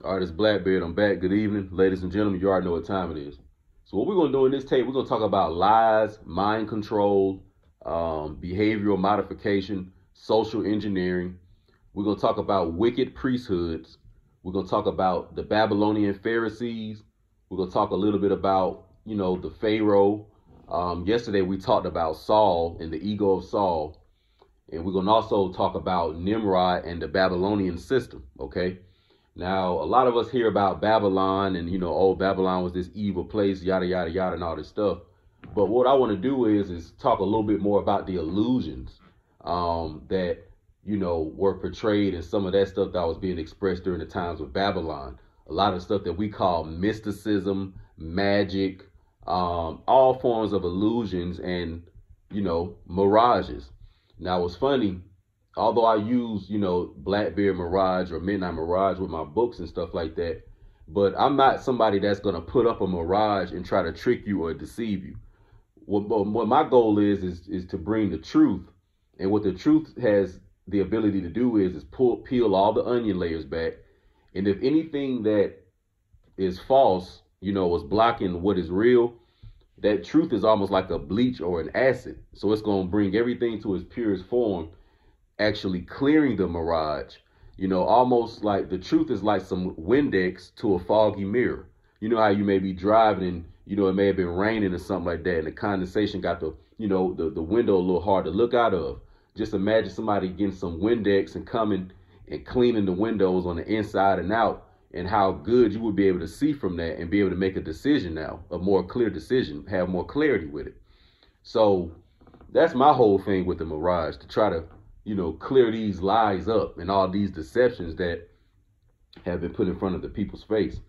All right, it's Blackbeard. I'm back. Good evening, ladies and gentlemen. You already know what time it is. So what we're going to do in this tape, we're going to talk about lies, mind control, behavioral modification, social engineering. We're going to talk about wicked priesthoods. We're going to talk about the Babylonian Pharisees. We're going to talk a little bit about, the Pharaoh. Yesterday we talked about Saul and the ego of Saul. And we're going to also talk about Nimrod and the Babylonian system, okay? Now, a lot of us hear about Babylon and, Babylon was this evil place, yada, yada, yada, and all this stuff. But what I want to do is talk a little bit more about the illusions that, were portrayed and some of that stuff that was being expressed during the times of Babylon. A lot of stuff that we call mysticism, magic, all forms of illusions and, mirages. Now, what's funny, although I use, Blackbeard Mirage or Midnight Mirage with my books and stuff like that, but I'm not somebody that's going to put up a mirage and try to trick you or deceive you. What my goal is to bring the truth. And what the truth has the ability to do is peel all the onion layers back. And if anything that is false, is blocking what is real, that truth is almost like a bleach or an acid. So it's going to bring everything to its purest form, actually clearing the mirage, almost like the truth is like some Windex to a foggy mirror. You know how you may be driving and, it may have been raining or something like that. And the condensation got the window a little hard to look out of. Just imagine somebody getting some Windex and coming and cleaning the windows on the inside and out, and how good you would be able to see from that and be able to make a decision now, a more clear decision, have more clarity with it. So that's my whole thing with the mirage, to try to clear these lies up and all these deceptions that have been put in front of the people's face.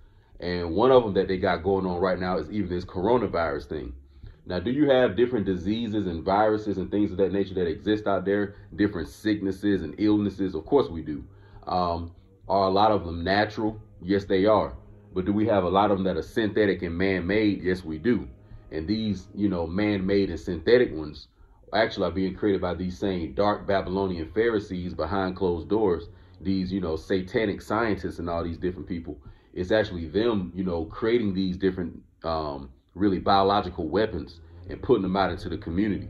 And one of them that they got going on right now is even this coronavirus thing. Now, do you have different diseases and viruses and things of that nature that exist out there? Different sicknesses and illnesses? Of course we do. Are a lot of them natural? Yes, they are. But do we have a lot of them that are synthetic and man-made? Yes, we do. And these, man-made and synthetic ones actually are being created by these same dark Babylonian Pharisees behind closed doors. These, satanic scientists and all these different people. It's actually them, creating these different, really biological weapons and putting them out into the community.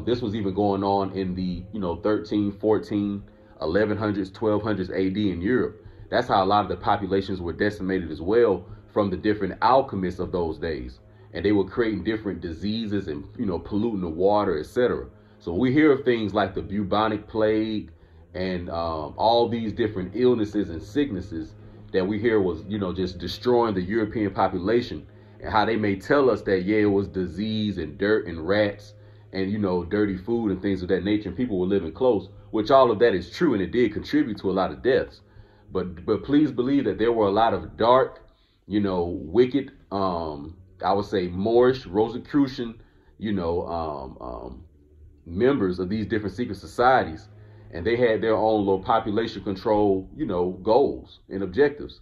This was even going on in the, 13, 14, 1100s, 1200s AD in Europe. That's how a lot of the populations were decimated as well, from the different alchemists of those days. And they were creating different diseases and, polluting the water, etc. So we hear of things like the bubonic plague and all these different illnesses and sicknesses that we hear was, just destroying the European population, and how they may tell us that, yeah, it was disease and dirt and rats and, dirty food and things of that nature. And people were living close, which all of that is true. And it did contribute to a lot of deaths. But please believe that there were a lot of dark, wicked, I would say Moorish, Rosicrucian, members of these different secret societies. And they had their own little population control, goals and objectives.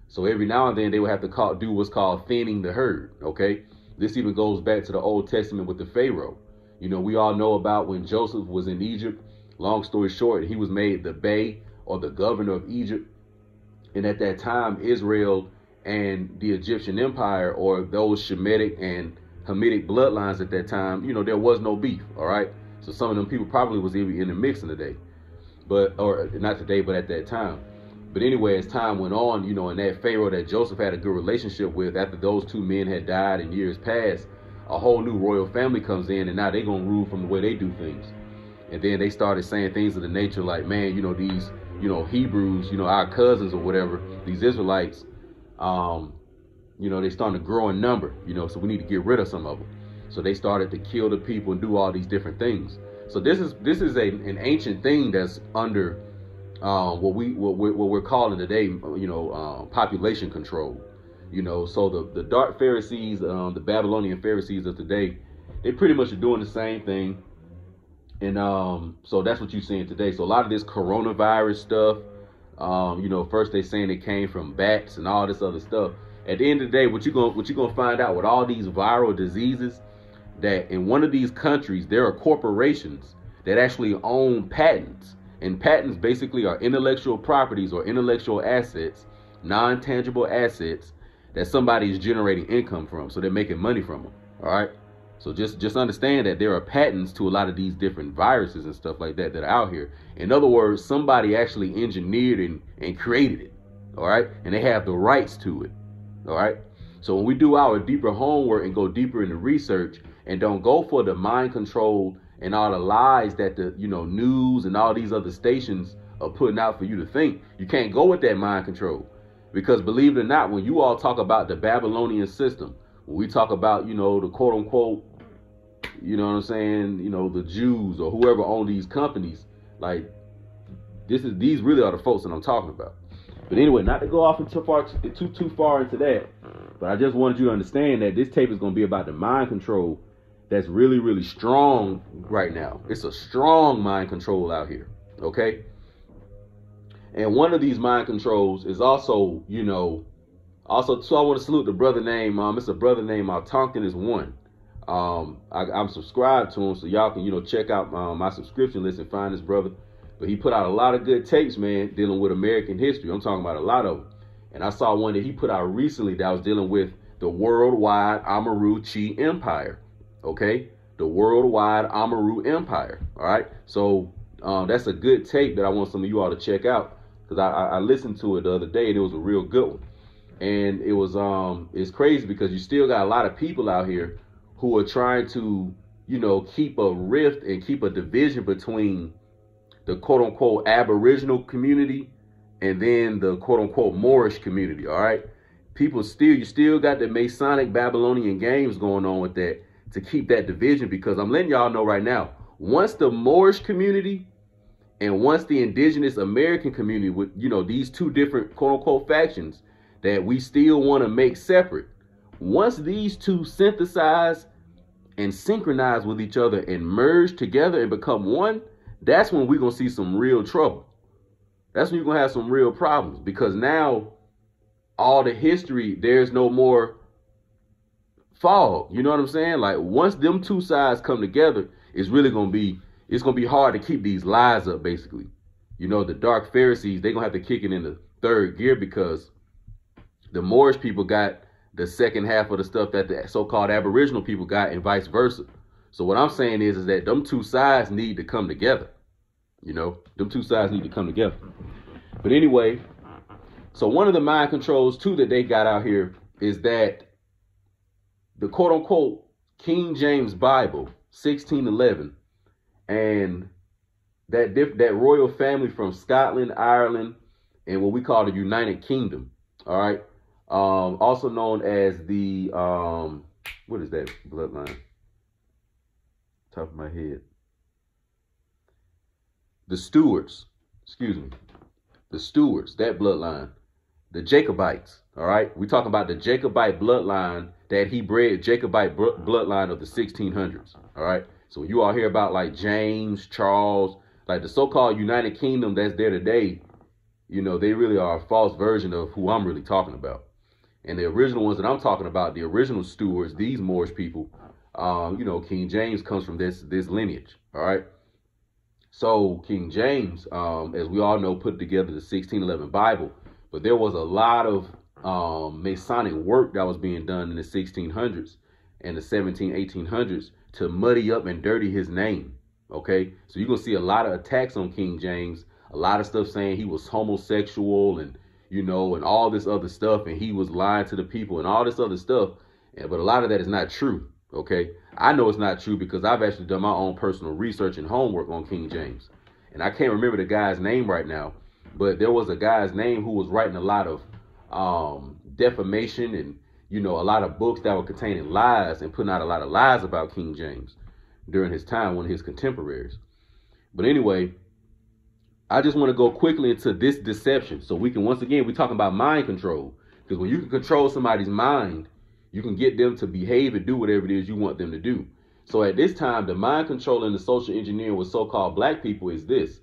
So every now and then they would have to do what's called thinning the herd. OK, this even goes back to the Old Testament with the Pharaoh. We all know about when Joseph was in Egypt. Long story short, he was made the Bey, or the governor of Egypt. And at that time, Israel and the Egyptian Empire, or those Shemitic and Hamitic bloodlines at that time, there was no beef. All right. So some of them people probably was even in the mix in the day. Or not today, but at that time. But anyway, as time went on, and that Pharaoh that Joseph had a good relationship with, after those two men had died in years past, a whole new royal family comes in, and now they're going to rule from the way they do things. And then they started saying things of the nature like, man, these, Hebrews, our cousins or whatever, these Israelites, they starting to grow in number, so we need to get rid of some of them. So they started to kill the people and do all these different things. So this is an ancient thing that's under what we're calling today, population control. So the dark Pharisees, the Babylonian Pharisees of today, they pretty much are doing the same thing. And so that's what you're seeing today. So a lot of this coronavirus stuff, first they saying it came from bats and all this other stuff. At the end of the day, what you're gonna find out with all these viral diseases, that in one of these countries there are corporations that actually own patents. And patents basically are intellectual properties or intellectual assets non-tangible assets that somebody is generating income from. So they're making money from them. All right. So just understand that there are patents to a lot of these different viruses and stuff like that that are out here. In other words, somebody actually engineered and created it. All right. And they have the rights to it. All right. So when we do our deeper homework and go deeper into research and don't go for the mind control and all the lies that the news and all these other stations are putting out for you to think, you can't go with that mind control. Because believe it or not, when you all talk about the Babylonian system, when we talk about, the quote unquote, the Jews or whoever own these companies, like these really are the folks that I'm talking about. But anyway, not to go off too far into that, but I just wanted you to understand that this tape is going to be about the mind control that's really, really strong right now. It's a strong mind control out here. Okay. And one of these mind controls is also, so I want to salute the brother named, it's a brother named Tonkin is one. I'm subscribed to him, so y'all can, check out my subscription list and find this brother. But he put out a lot of good tapes, man, dealing with American history. I'm talking about a lot of them. And I saw one that he put out recently that was dealing with the worldwide Amaru Chi Empire. Okay? The worldwide Amaru Empire. All right? So that's a good tape that I want some of you all to check out, because I listened to it the other day and it was a real good one. And it was it's crazy because you still got a lot of people out here who are trying to, keep a rift and keep a division between the quote unquote Aboriginal community and then the quote unquote Moorish community. All right. You still got the Masonic Babylonian games going on with that to keep that division, because I'm letting y'all know right now, once the Moorish community and once the Indigenous American community with, these two different quote unquote factions that we still want to make separate, once these two synthesize and synchronize with each other and merge together and become one, that's when we're going to see some real trouble. That's when you're going to have some real problems, because now all the history, there's no more fog. You know what I'm saying? Like once them two sides come together, it's going to be hard to keep these lies up, basically. The dark Pharisees, they're going to have to kick it in the third gear, because the Moorish people got the second half of the stuff that the so-called Aboriginal people got, and vice versa. So what I'm saying is that them two sides need to come together. Them two sides need to come together. But anyway, so one of the mind controls too that they got out here is that the quote unquote King James Bible, 1611, and that royal family from Scotland, Ireland, and what we call the United Kingdom. All right. Also known as the, what is that bloodline? Top of my head. The Stewards, the Stewards, that bloodline, the Jacobites. All right. We're talking about the Jacobite bloodline that he bred, Jacobite bloodline of the 1600s. All right. So you all hear about like James, Charles, like the so-called United Kingdom that's there today, they really are a false version of who I'm really talking about. And the original ones that I'm talking about, the original stewards, these Moorish people, King James comes from this lineage. All right. So King James, as we all know, put together the 1611 Bible. But there was a lot of Masonic work that was being done in the 1600s and the 1800s to muddy up and dirty his name. OK, so you're going to see a lot of attacks on King James, a lot of stuff saying he was homosexual and, and all this other stuff, and he was lying to the people and all this other stuff. But a lot of that is not true. OK, I know it's not true because I've actually done my own personal research and homework on King James. And I can't remember the guy's name right now, but there was a guy's name who was writing a lot of defamation and, a lot of books that were containing lies and putting out a lot of lies about King James during his time, one of his contemporaries. But anyway, I just want to go quickly into this deception so we can, once again, we're talking about mind control, because when you can control somebody's mind, you can get them to behave and do whatever it is you want them to do. So at this time, the mind control and the social engineering with so-called black people is this.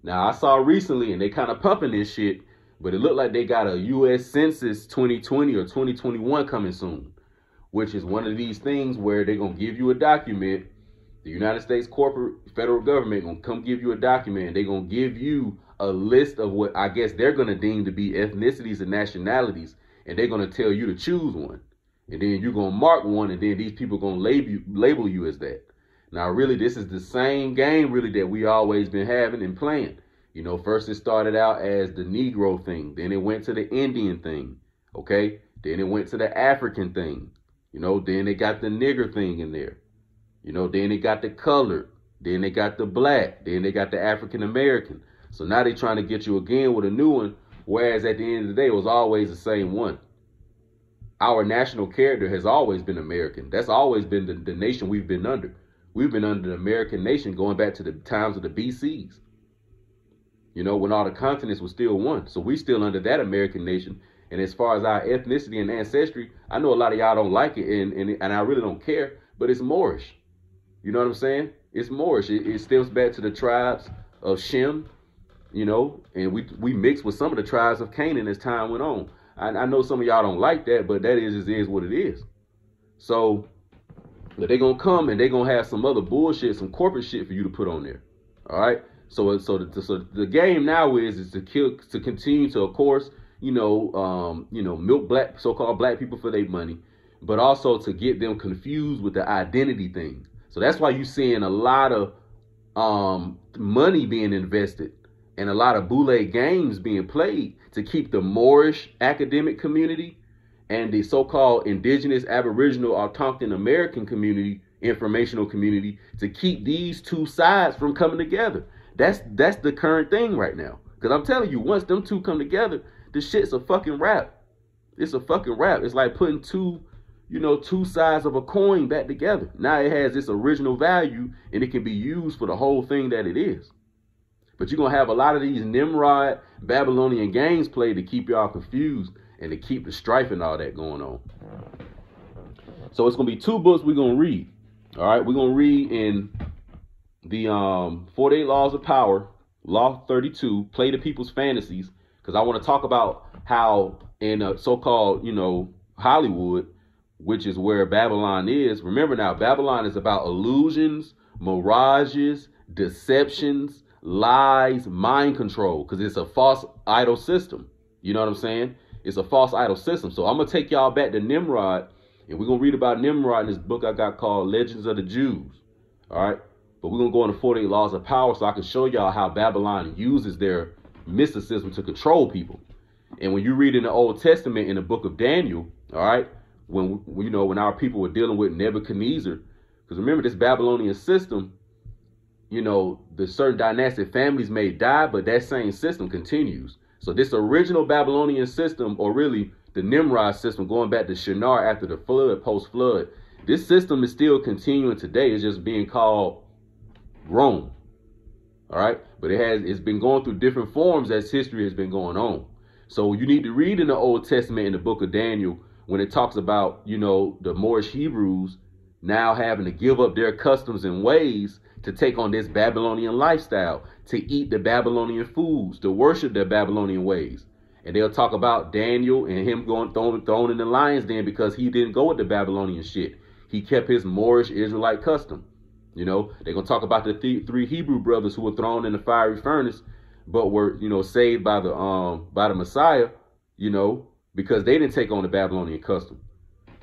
Now, I saw recently, and they kind of pumping this shit, but it looked like they got a U.S. Census 2020 or 2021 coming soon, which is one of these things where they're going to give you a document The United States corporate federal government gonna come give you a document. They're gonna give you a list of what I guess they're gonna deem to be ethnicities and nationalities, and they're gonna tell you to choose one. And then you're gonna mark one, and then these people gonna label you as that. Now, really, this is the same game, really, that we always been having and playing. You know, first it started out as the Negro thing, then it went to the Indian thing, okay? Then it went to the African thing, you know, then they got the nigger thing in there. You know, then they got the colored, then they got the black, then they got the African American. So now they're trying to get you again with a new one, whereas at the end of the day, it was always the same one. Our national character has always been American. That's always been the nation we've been under. We've been under the American nation going back to the times of the BCs. You know, when all the continents were still one. So we still under that American nation. And as far as our ethnicity and ancestry, I know a lot of y'all don't like it, and I really don't care, but it's Moorish. You know what I'm saying? It's Moorish. It stems back to the tribes of Shem, you know, and we mixed with some of the tribes of Canaan as time went on. I know some of y'all don't like that, but that is what it is. So they're going to come and they're going to have some other bullshit, some corporate shit for you to put on there. All right. So the game now is to continue to, of course, milk black, so-called black people for their money, but also to get them confused with the identity thing. So that's why you're seeing a lot of money being invested and a lot of boule games being played to keep the Moorish academic community and the so-called indigenous, aboriginal, Algonquin American community, informational community, to keep these two sides from coming together. That's the current thing right now. Because I'm telling you, once them two come together, the shit's a fucking wrap. It's a fucking wrap. It's like putting two sides of a coin back together. Now it has this original value and it can be used for the whole thing that it is. But you're going to have a lot of these Nimrod Babylonian games played to keep y'all confused and to keep the strife and all that going on. So it's going to be two books we're going to read. All right, we're going to read in the 48 Laws of Power, Law 32, Play the People's Fantasies, because I want to talk about how in so-called, Hollywood, which is where Babylon is. Remember now, Babylon is about illusions, mirages, deceptions, lies, mind control, because it's a false idol system. You know what I'm saying? It's a false idol system. So I'm going to take y'all back to Nimrod, and we're going to read about Nimrod in this book I got called Legends of the Jews. All right? But we're going to go into 48 Laws of Power so I can show y'all how Babylon uses their mysticism to control people. And when you read in the Old Testament in the book of Daniel, all right, when our people were dealing with Nebuchadnezzar, because remember this Babylonian system, the certain dynastic families may die, but that same system continues. So this original Babylonian system, or really the Nimrod system, going back to Shinar after the flood, post-flood, this system is still continuing today. It's just being called Rome. All right. But it's been going through different forms as history has been going on. So you need to read in the Old Testament in the book of Daniel when it talks about, the Moorish Hebrews now having to give up their customs and ways to take on this Babylonian lifestyle, to eat the Babylonian foods, to worship their Babylonian ways. And they'll talk about Daniel and him thrown in the lion's den because he didn't go with the Babylonian shit. He kept his Moorish Israelite custom. They're going to talk about the three Hebrew brothers who were thrown in the fiery furnace, but were, saved by the Messiah, because they didn't take on the Babylonian custom.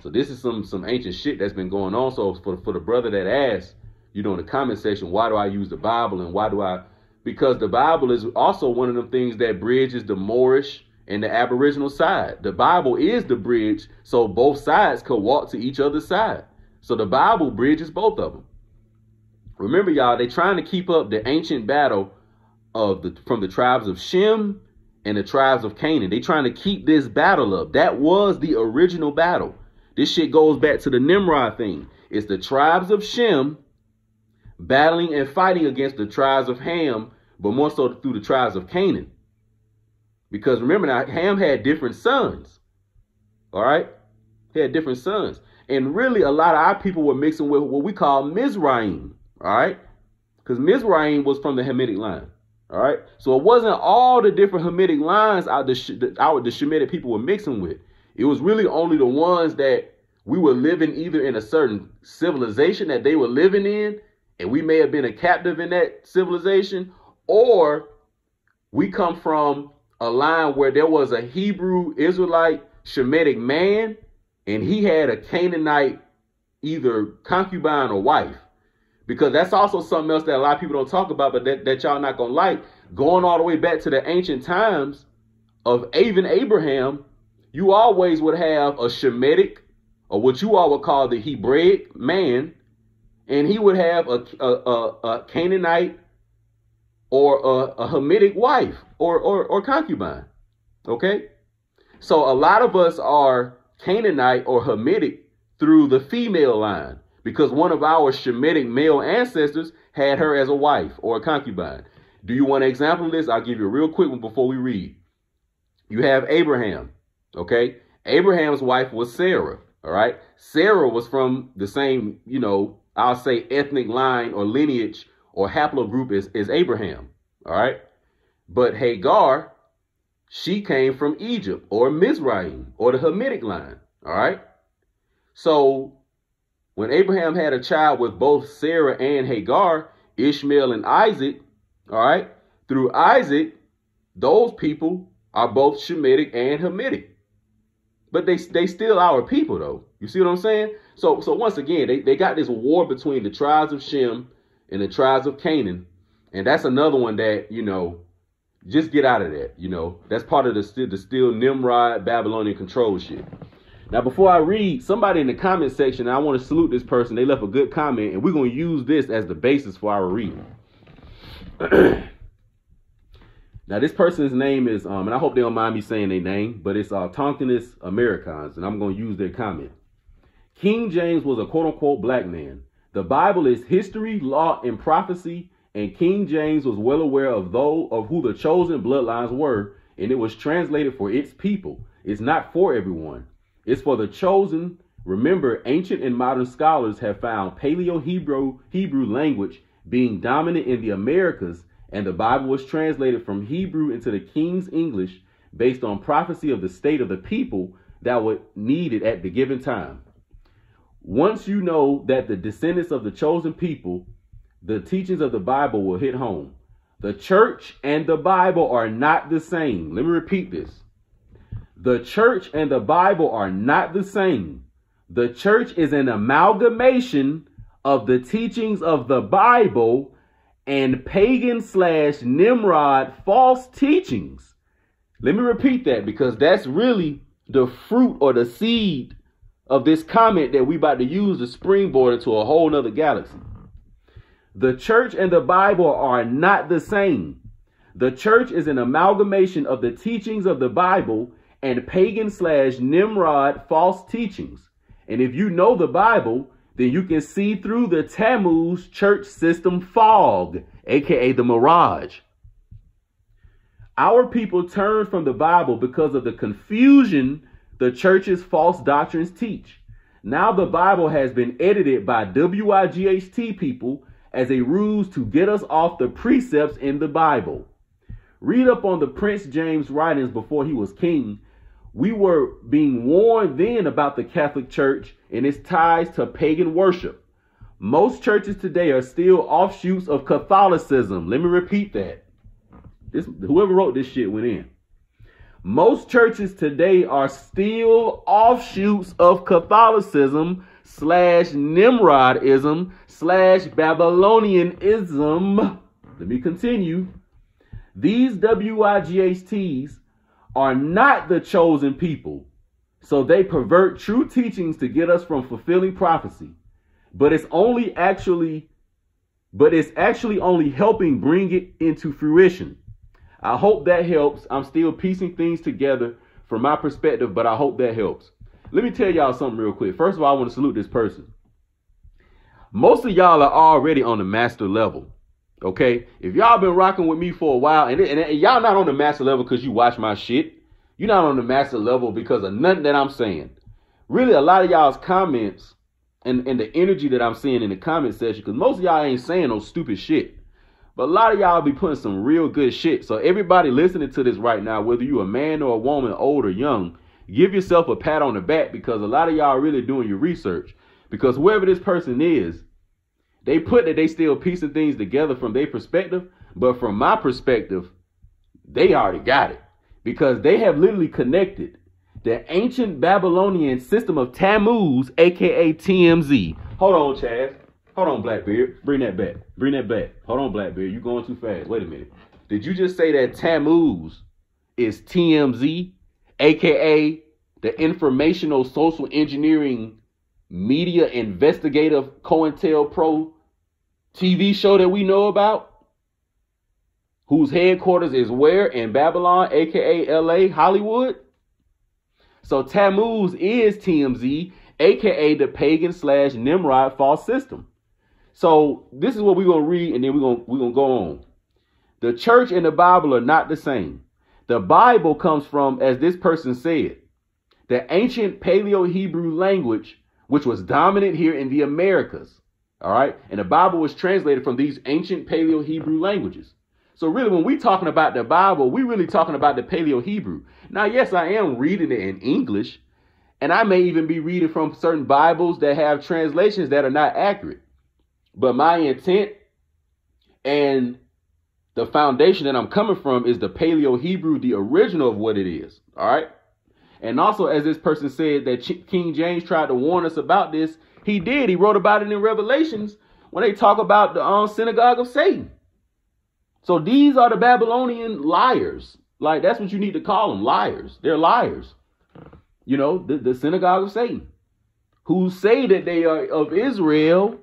So this is some ancient shit that's been going on. So for the brother that asked, in the comment section, why do I use the Bible and because the Bible is also one of them things that bridges the Moorish and the Aboriginal side. The Bible is the bridge, so both sides could walk to each other's side. So the Bible bridges both of them. Remember, y'all, they're trying to keep up the ancient battle from the tribes of Shem and the tribes of Canaan. They're trying to keep this battle up. That was the original battle. This shit goes back to the Nimrod thing. It's the tribes of Shem battling and fighting against the tribes of Ham, but more so through the tribes of Canaan. Because remember now, Ham had different sons. All right? He had different sons. And really, a lot of our people were mixing with what we call Mizraim. All right? Because Mizraim was from the Hamitic line. All right? So it wasn't all the different Hamitic lines the Shemitic people were mixing with. It was really only the ones that we were living either in a certain civilization that they were living in, and we may have been a captive in that civilization, or we come from a line where there was a Hebrew Israelite Shemitic man, and he had a Canaanite either concubine or wife. Because that's also something else that a lot of people don't talk about, but that y'all not going to like. Going all the way back to the ancient times of even Abraham, you always would have a Shemitic, or what you all would call the Hebraic man, and he would have a Canaanite or a Hamitic wife or concubine. Okay? So a lot of us are Canaanite or Hamitic through the female line, because one of our Shemitic male ancestors had her as a wife or a concubine. Do you want an example of this? I'll give you a real quick one before we read. You have Abraham, okay? Abraham's wife was Sarah, all right? Sarah was from the same, I'll say ethnic line or lineage or haplogroup as Abraham, all right? But Hagar, she came from Egypt or Mizraim or the Hamitic line, all right? So when Abraham had a child with both Sarah and Hagar, Ishmael and Isaac, all right, through Isaac, those people are both Shemitic and Hamitic. But they still our people, though. You see what I'm saying? So once again, they got this war between the tribes of Shem and the tribes of Canaan. And that's another one that, just get out of that. That's part of the still Nimrod Babylonian control shit. Now, before I read, somebody in the comment section, I want to salute this person. They left a good comment, and we're going to use this as the basis for our reading. Now, this person's name is, and I hope they don't mind me saying their name, but it's Tonkinus Americans, and I'm going to use their comment. King James was a quote-unquote black man. The Bible is history, law, and prophecy, and King James was well aware of who the chosen bloodlines were, and it was translated for its people. It's not for everyone. It's for the chosen. Remember, ancient and modern scholars have found Paleo-Hebrew language being dominant in the Americas, and the Bible was translated from Hebrew into the King's English based on prophecy of the state of the people that were needed at the given time. Once you know that the descendants of the chosen people, the teachings of the Bible will hit home. The church and the Bible are not the same. Let me repeat this. The church and the Bible are not the same. The church is an amalgamation of the teachings of the Bible and pagan/Nimrod false teachings. Let me repeat that, because that's really the fruit or the seed of this comment that we about to use to springboard into a whole nother galaxy. The church and the Bible are not the same. The church is an amalgamation of the teachings of the Bible and pagan/Nimrod false teachings. And if you know the Bible, then you can see through the Tammuz church system fog, aka the mirage. Our people turn from the Bible because of the confusion the church's false doctrines teach. Now the Bible has been edited by WIGHT people as a ruse to get us off the precepts in the Bible. Read up on the Prince James writings before he was king. We were being warned then about the Catholic Church and its ties to pagan worship. Most churches today are still offshoots of Catholicism. Let me repeat that. Whoever wrote this shit went in. Most churches today are still offshoots of Catholicism/Nimrodism/Babylonianism. Let me continue. These WIGHTs are not the chosen people, so they pervert true teachings to get us from fulfilling prophecy. But it's actually only helping bring it into fruition. I hope that helps. I'm still piecing things together from my perspective, but I hope that helps. Let me tell y'all something real quick. First of all, I want to salute this person. Most of y'all are already on the master level. Okay, if y'all been rocking with me for a while, and y'all not on the master level because you watch my shit, you're not on the master level because of nothing that I'm saying. Really, a lot of y'all's comments and the energy that I'm seeing in the comment section, because most of y'all ain't saying no stupid shit, but a lot of y'all be putting some real good shit. So everybody listening to this right now, whether you a man or a woman, old or young, give yourself a pat on the back, because a lot of y'all are really doing your research. Because whoever this person is, They put that they still piecing things together from their perspective, but from my perspective, they already got it, because they have literally connected the ancient Babylonian system of Tammuz, aka TMZ. Hold on, Chaz. Hold on, Blackbeard. Bring that back. Bring that back. Hold on, Blackbeard. You're going too fast. Wait a minute. Did you just say that Tammuz is TMZ, aka the informational social engineering media investigative COINTELPRO TV show that we know about, whose headquarters is where? In Babylon, aka LA, Hollywood? So Tammuz is TMZ, aka the pagan / Nimrod false system. So this is what we're gonna read, and then we're gonna go on. The church and the Bible are not the same. The Bible comes from, as this person said, the ancient Paleo-Hebrew language, which was dominant here in the Americas. All right. And the Bible was translated from these ancient Paleo-Hebrew languages. So really, when we're talking about the Bible, we're really talking about the Paleo-Hebrew. Now, yes, I am reading it in English, and I may even be reading from certain Bibles that have translations that are not accurate. But my intent and the foundation that I'm coming from is the Paleo-Hebrew, the original of what it is. All right. And also, as this person said, that King James tried to warn us about this. He did. He wrote about it in Revelations when they talk about the synagogue of Satan. So these are the Babylonian liars. Like, that's what you need to call them, liars. They're liars. You know, the synagogue of Satan, who say that they are of Israel,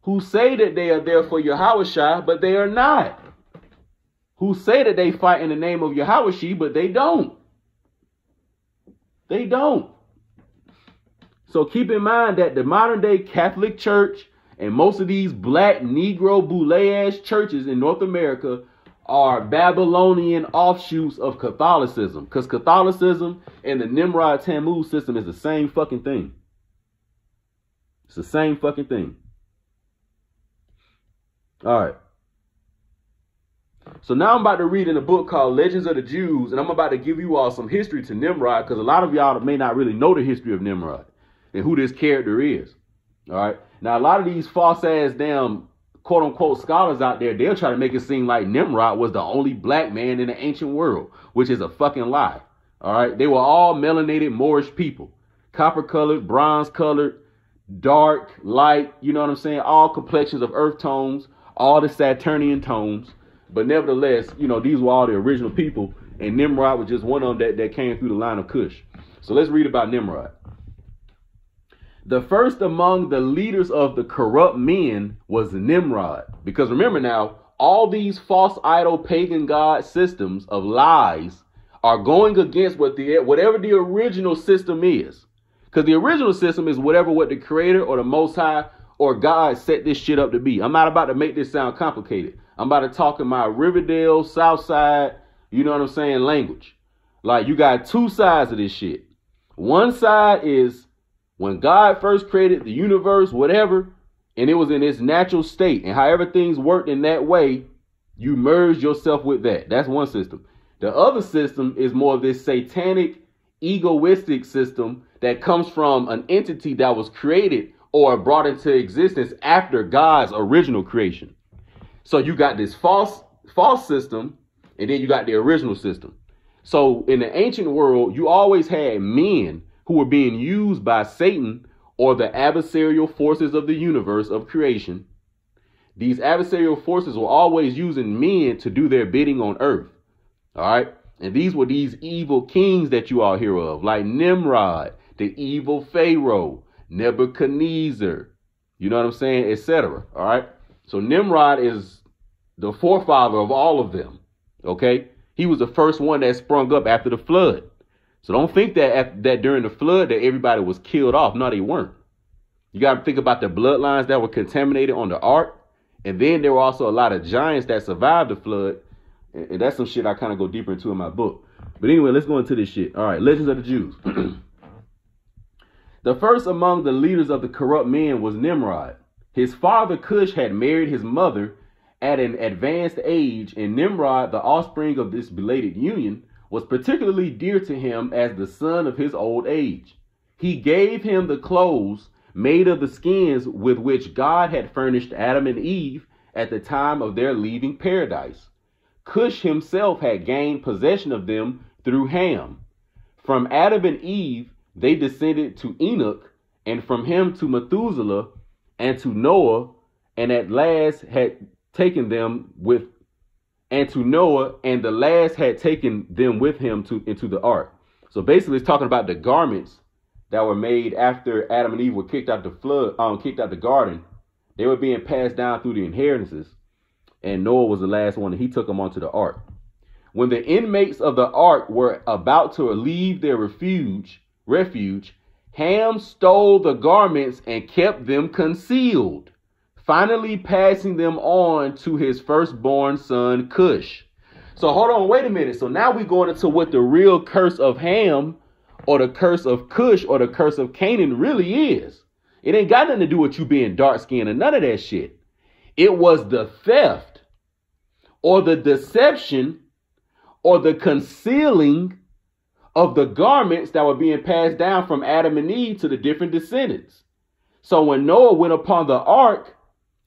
who say that they are there for Yahushua, but they are not. Who say that they fight in the name of Yahushua, but they don't. They don't. So keep in mind that the modern day Catholic Church and most of these black Negro boule-ass churches in North America are Babylonian offshoots of Catholicism, because Catholicism and the Nimrod Tammuz system is the same fucking thing. It's the same fucking thing. All right. So now I'm about to read in a book called Legends of the Jews, and I'm about to give you all some history to Nimrod, because a lot of y'all may not really know the history of Nimrod and who this character is. All right. Now, a lot of these false ass damn quote unquote scholars out there, they'll try to make it seem like Nimrod was the only black man in the ancient world, which is a fucking lie. All right. They were all melanated Moorish people, copper colored, bronze colored, dark, light. You know what I'm saying? All complexions of earth tones, all the Saturnian tones. But nevertheless, you know, these were all the original people, and Nimrod was just one of them that came through the line of Cush. So let's read about Nimrod. The first among the leaders of the corrupt men was Nimrod. Because remember now, all these false idol pagan god systems of lies are going against whatever the original system is. Because the original system is what the creator or the Most High or God set this shit up to be. I'm not about to make this sound complicated. I'm about to talk in my Riverdale, Southside, you know what I'm saying, language. Like, you got two sides of this shit. One side is when God first created the universe, whatever, and it was in its natural state, and however things worked in that way, you merge yourself with that. That's one system. The other system is more of this satanic, egoistic system that comes from an entity that was created or brought into existence after God's original creation. So you got this false system, and then you got the original system. So in the ancient world, you always had men who were being used by Satan or the adversarial forces of the universe of creation. These adversarial forces were always using men to do their bidding on earth. All right. And these were these evil kings that you all hear of, like Nimrod, the evil Pharaoh, Nebuchadnezzar, you know what I'm saying, etc. All right. So Nimrod is the forefather of all of them. OK, he was the first one that sprung up after the flood. So don't think that during the flood that everybody was killed off. No, they weren't. You got to think about the bloodlines that were contaminated on the ark. And then there were also a lot of giants that survived the flood. And that's some shit I kind of go deeper into in my book. But anyway, let's go into this shit. All right. Legends of the Jews. The first among the leaders of the corrupt men was Nimrod. His father Cush had married his mother at an advanced age, and Nimrod, the offspring of this belated union, was particularly dear to him as the son of his old age. He gave him the clothes made of the skins with which God had furnished Adam and Eve at the time of their leaving paradise. Cush himself had gained possession of them through Ham. From Adam and Eve, they descended to Enoch, and from him to Methuselah and to Noah, and at last had taken them with, and to Noah, and the last had taken them with him into the ark. So basically, it's talking about the garments that were made after Adam and Eve were kicked out the garden. They were being passed down through the inheritances, and Noah was the last one, and he took them onto the ark. When the inmates of the ark were about to leave their refuge, Ham stole the garments and kept them concealed, finally passing them on to his firstborn son, Cush. So hold on, wait a minute. So now we're going into what the real curse of Ham or the curse of Cush or the curse of Canaan really is. It ain't got nothing to do with you being dark skinned and none of that shit. It was the theft or the deception or the concealing of the garments that were being passed down from Adam and Eve to the different descendants. So when Noah went upon the ark,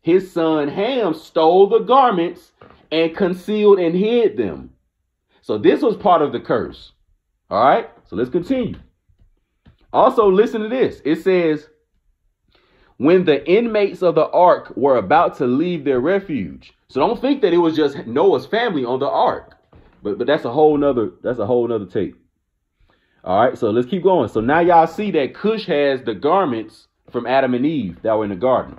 his son Ham stole the garments and concealed and hid them. So this was part of the curse. All right, so let's continue. Also, listen to this. It says, when the inmates of the ark were about to leave their refuge. So don't think that it was just Noah's family on the ark. But that's a whole nother tape. All right, so let's keep going. So now y'all see that Cush has the garments from Adam and Eve that were in the garden.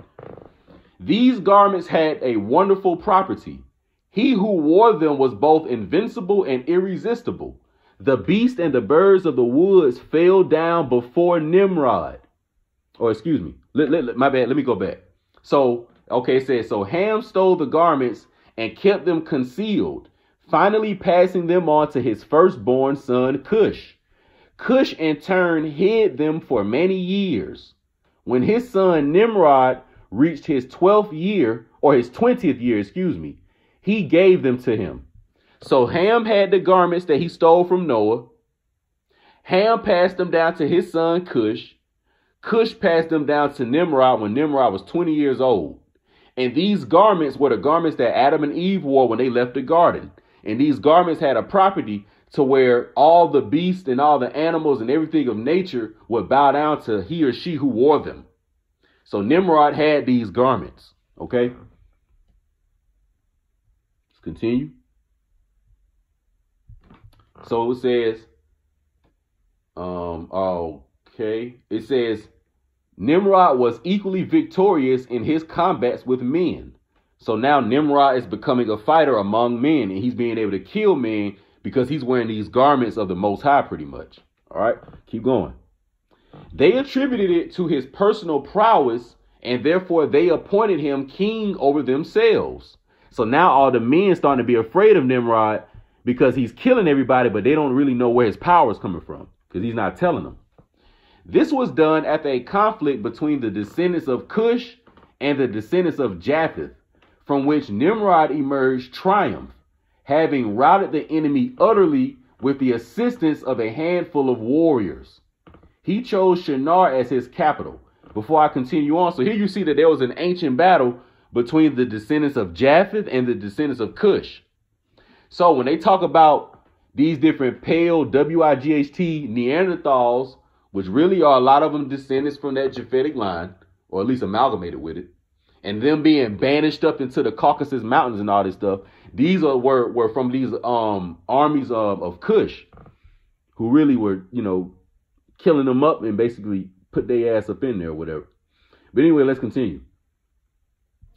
These garments had a wonderful property. He who wore them was both invincible and irresistible. The beasts and the birds of the woods fell down before Nimrod. Or excuse me, my bad, let me go back. So, okay, it says, so Ham stole the garments and kept them concealed, finally passing them on to his firstborn son, Cush. Cush in turn hid them for many years. When his son Nimrod reached his 20th year, he gave them to him. So Ham had the garments that he stole from Noah. Ham passed them down to his son Cush. Cush passed them down to Nimrod when Nimrod was 20 years old. And these garments were the garments that Adam and Eve wore when they left the garden. And these garments had a property to where all the beasts and all the animals and everything of nature would bow down to he or she who wore them. So Nimrod had these garments. Okay. Let's continue. So it says, it says, Nimrod was equally victorious in his combats with men. So now Nimrod is becoming a fighter among men, and he's being able to kill men because he's wearing these garments of the Most High pretty much. All right, keep going. They attributed it to his personal prowess, and therefore they appointed him king over themselves. So now all the men starting to be afraid of Nimrod because he's killing everybody, but they don't really know where his power is coming from because he's not telling them. This was done after a conflict between the descendants of Cush and the descendants of Japheth, from which Nimrod emerged triumph, having routed the enemy utterly with the assistance of a handful of warriors. He chose Shinar as his capital. Before I continue on, so here you see that there was an ancient battle between the descendants of Japheth and the descendants of Cush. So when they talk about these different pale WIGHT Neanderthals, which really are a lot of them descendants from that Japhetic line, or at least amalgamated with it, and them being banished up into the Caucasus Mountains and all this stuff, these were from these armies of Cush, who really were, killing them up and basically put their ass up in there or whatever. But anyway, let's continue.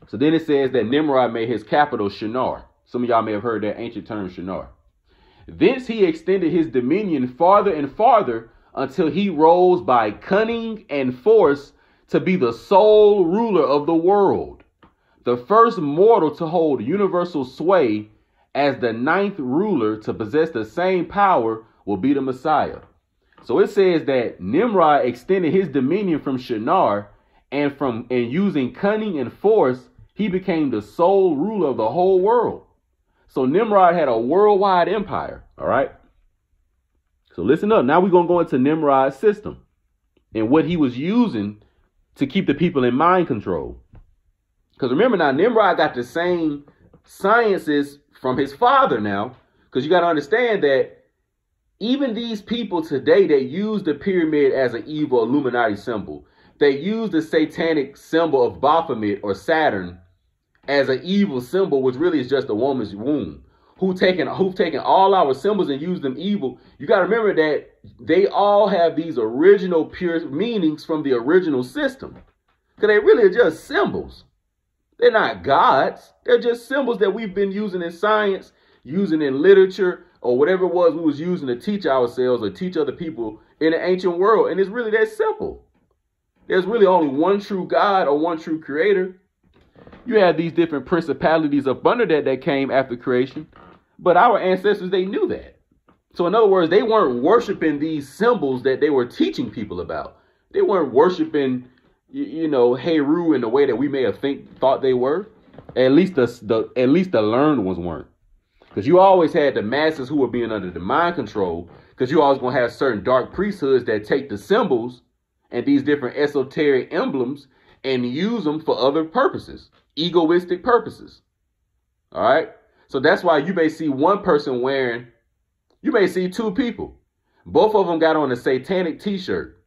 So then it says that Nimrod made his capital Shinar. Some of y'all may have heard that ancient term Shinar. Thence he extended his dominion farther and farther until he rose by cunning and force to be the sole ruler of the world, the first mortal to hold universal sway. As the ninth ruler to possess the same power will be the Messiah. So it says that Nimrod extended his dominion from Shinar, and using cunning and force, he became the sole ruler of the whole world. So Nimrod had a worldwide empire. All right. So listen up. Now we're going to go into Nimrod's system and what he was using to keep the people in mind control. Because remember now, Nimrod got the same sciences from his father now. Because you got to understand that even these people today that use the pyramid as an evil Illuminati symbol, they use the satanic symbol of Baphomet or Saturn as an evil symbol, which really is just a woman's womb. Who've taken all our symbols and used them evil. You got to remember that they all have these original pure meanings from the original system. Because they really are just symbols. They're not gods. They're just symbols that we've been using in science, using in literature, or whatever it was we was using to teach ourselves or teach other people in the ancient world. And it's really that simple. There's really only one true God or one true creator. You have these different principalities up under that came after creation. But our ancestors, they knew that. So in other words, they weren't worshiping these symbols that they were teaching people about. They weren't worshiping, Heru in the way that we may have thought they were. At least the learned ones weren't. Because you always had the masses who were being under the mind control. Because you always going to have certain dark priesthoods that take the symbols and these different esoteric emblems and use them for other purposes, egoistic purposes. All right. So that's why you may see one person you may see two people. Both of them got on a satanic t-shirt.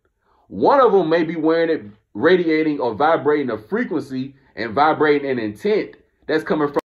One of them may be wearing it, radiating or vibrating a frequency and vibrating an intent that's coming from